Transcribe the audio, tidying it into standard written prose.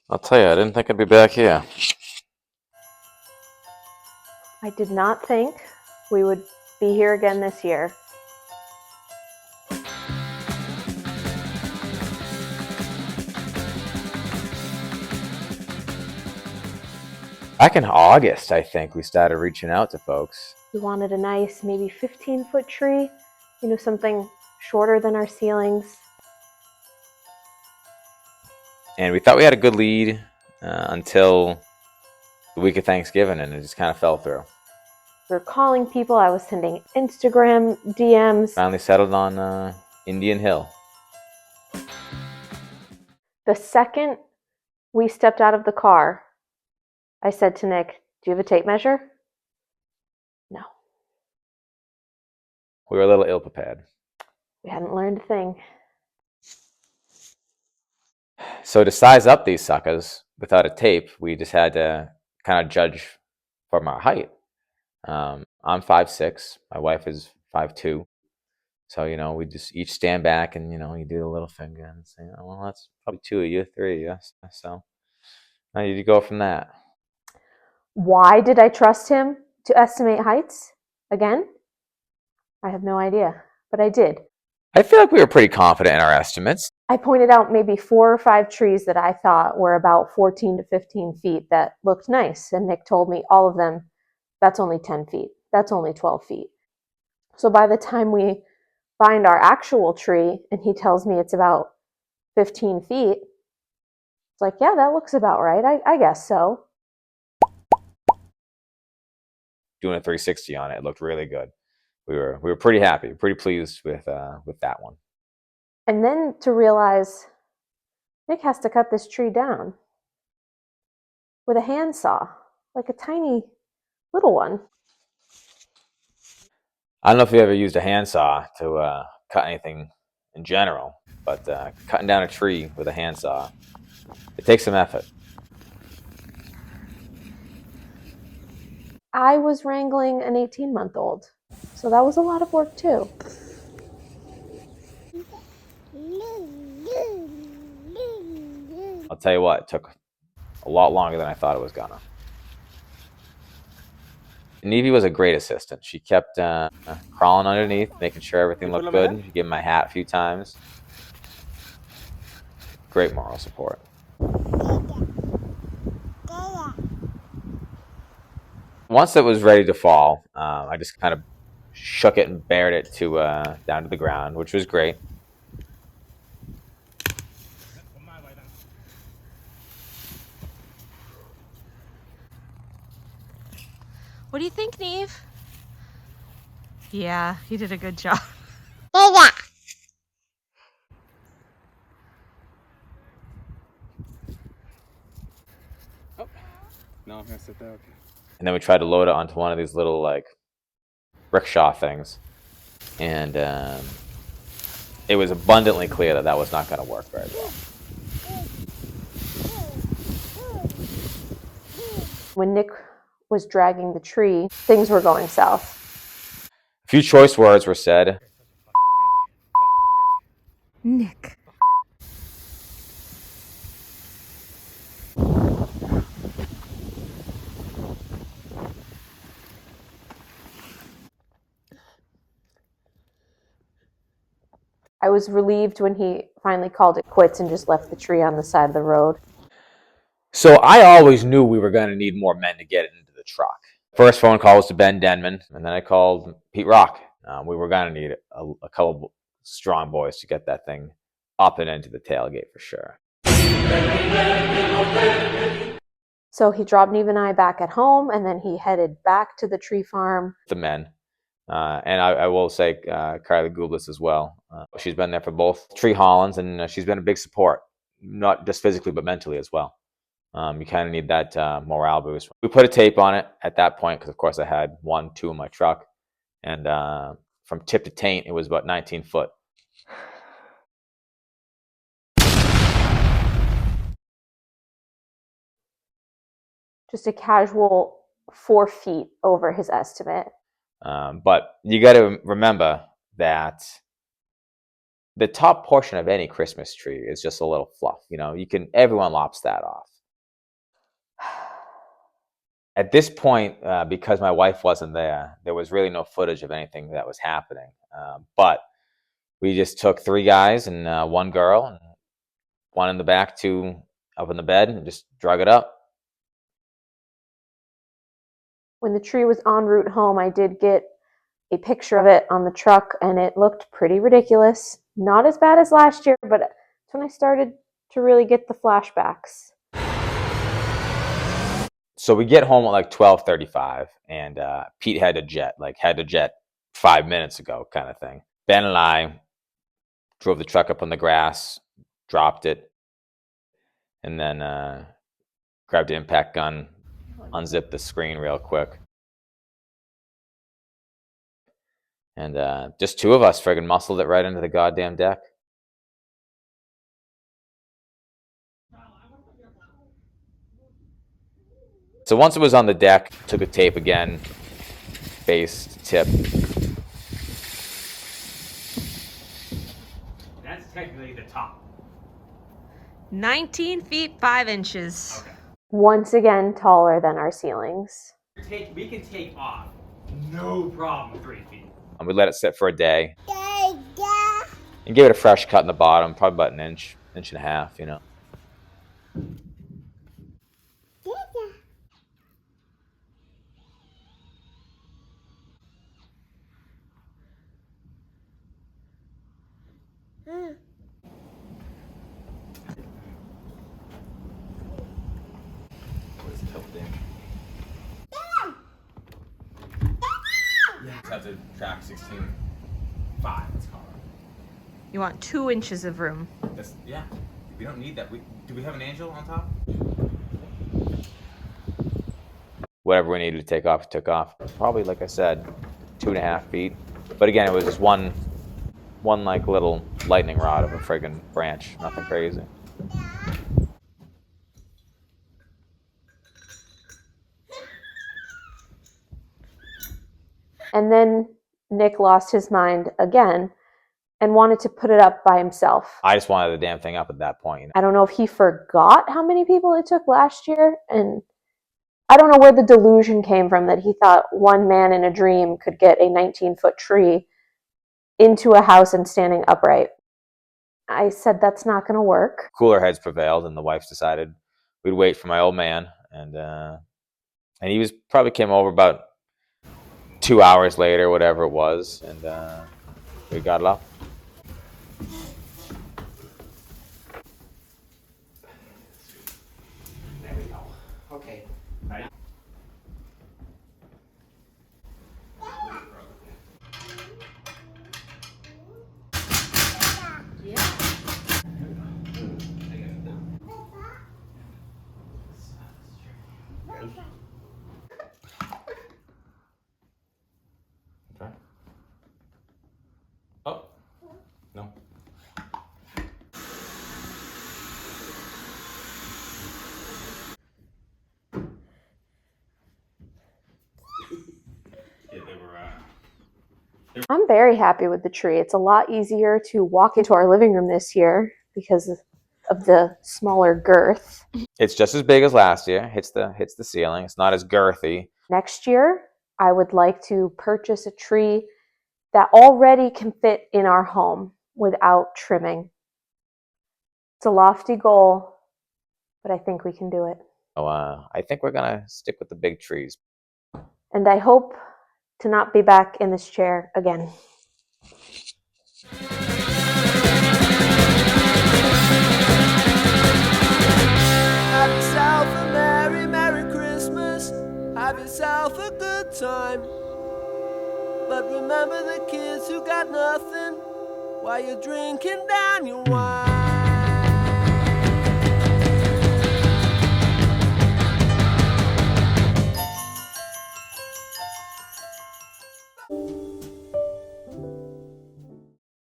I'll tell you, I didn't think I'd be back here. I did not think we would be here again this year. Back in August, I think, we started reaching out to folks. We wanted a nice, maybe 15-foot tree, something shorter than our ceilings. And we thought we had a good lead until the week of Thanksgiving, and it just kind of fell through. We were calling people. I was sending Instagram DMs. Finally settled on Indian Hill. The second we stepped out of the car, I said to Nick, "Do you have a tape measure?" No. We were a little ill-prepared. We hadn't learned a thing. So to size up these suckers without a tape, we just had to kind of judge from our height. I'm 5'6", my wife is 5'2". So, we just each stand back and, you do the little finger and say, oh, well, that's probably 2 of you, 3 of you. So now you go from that. Why did I trust him to estimate heights? Again? I have no idea, but I did. I feel like we were pretty confident in our estimates. I pointed out maybe 4 or 5 trees that I thought were about 14 to 15 feet that looked nice. And Nick told me all of them, that's only 10 feet. That's only 12 feet. So by the time we find our actual tree and he tells me it's about 15 feet, it's like, yeah, that looks about right. I guess so. Doing a 360 on it looked really good. We were pretty happy, pretty pleased with that one. And then to realize Nick has to cut this tree down with a handsaw, like a tiny little one. I don't know if you ever used a handsaw to cut anything in general, but cutting down a tree with a handsaw, it takes some effort. I was wrangling an 18-month-old, so that was a lot of work too. I'll tell you what, it took a lot longer than I thought it was gonna. Nevy was a great assistant. She kept crawling underneath, making sure everything looked good. She gave me my hat a few times. Great moral support. Once it was ready to fall, I just kind of shook it and bared it to down to the ground, which was great. What do you think, Neve? Yeah, you did a good job. Yeah. Oh, no, I'm gonna sit there. Okay. And then we tried to load it onto one of these little rickshaw things, and it was abundantly clear that that was not going to work very well. When Nick was dragging the tree, things were going south. A few choice words were said. Nick. I was relieved when he finally called it quits and just left the tree on the side of the road. So I always knew we were going to need more men to get it into the truck. First phone call was to Ben Denman, and then I called Pete Rock. We were going to need a couple strong boys to get that thing up and into the tailgate for sure. So he dropped Neve and I back at home, and then he headed back to the tree farm. The men. And I will say Carly Gublis as well. She's been there for both Tree Hollins, and she's been a big support, not just physically, but mentally as well. You kind of need that morale boost. We put a tape on it at that point because, of course, I had 1, 2 in my truck. And from tip to taint, it was about 19 foot. Just a casual 4 feet over his estimate. But you got to remember that the top portion of any Christmas tree is just a little fluff. Everyone lops that off. At this point, because my wife wasn't there, there was really no footage of anything that was happening. But we just took 3 guys and 1 girl, and 1 in the back, 2 up in the bed, and just drug it up. When the tree was en route home, I did get a picture of it on the truck, and it looked pretty ridiculous. Not as bad as last year, but that's when I started to really get the flashbacks. So we get home at like 12:35, and Pete had to jet 5 minutes ago, kind of thing. Ben and I drove the truck up on the grass, dropped it, and then grabbed the impact gun, unzipped the screen real quick, and just 2 of us friggin' muscled it right into the goddamn deck. So once it was on the deck, took a tape again, base, tip. That's technically the top. 19 feet 5 inches. Okay. Once again, taller than our ceilings. We can take off. No problem, 3 feet. And we let it sit for a day. And give it a fresh cut in the bottom, probably about an inch, inch and a half, you know. Have to track 16.5, let's call it. You want 2 inches of room. Yeah, we don't need that. Do we have an angel on top? Whatever we needed to take off, took off. Probably, like I said, 2.5 feet. But again, it was just one like little lightning rod of a friggin' branch. Nothing crazy. And then Nick lost his mind again and wanted to put it up by himself. I just wanted the damn thing up at that point. You know? I don't know if he forgot how many people it took last year, and I don't know where the delusion came from that he thought one man in a dream could get a 19-foot tree into a house and standing upright. I said that's not going to work. Cooler heads prevailed, and the wife decided we'd wait for my old man, and he probably came over about 2 hours later, whatever it was, and we got it up. There we go. Okay. Ready? Okay. Oh, no. Yeah, they were. I'm very happy with the tree. It's a lot easier to walk into our living room this year because of the smaller girth. It's just as big as last year. Hits the ceiling. It's not as girthy. Next year, I would like to purchase a tree that already can fit in our home without trimming. It's a lofty goal, but I think we can do it. So I think we're gonna stick with the big trees. And I hope to not be back in this chair again. Have yourself a merry, merry Christmas. Have yourself a good time. But remember the kids who got nothing while you're drinking down your wine.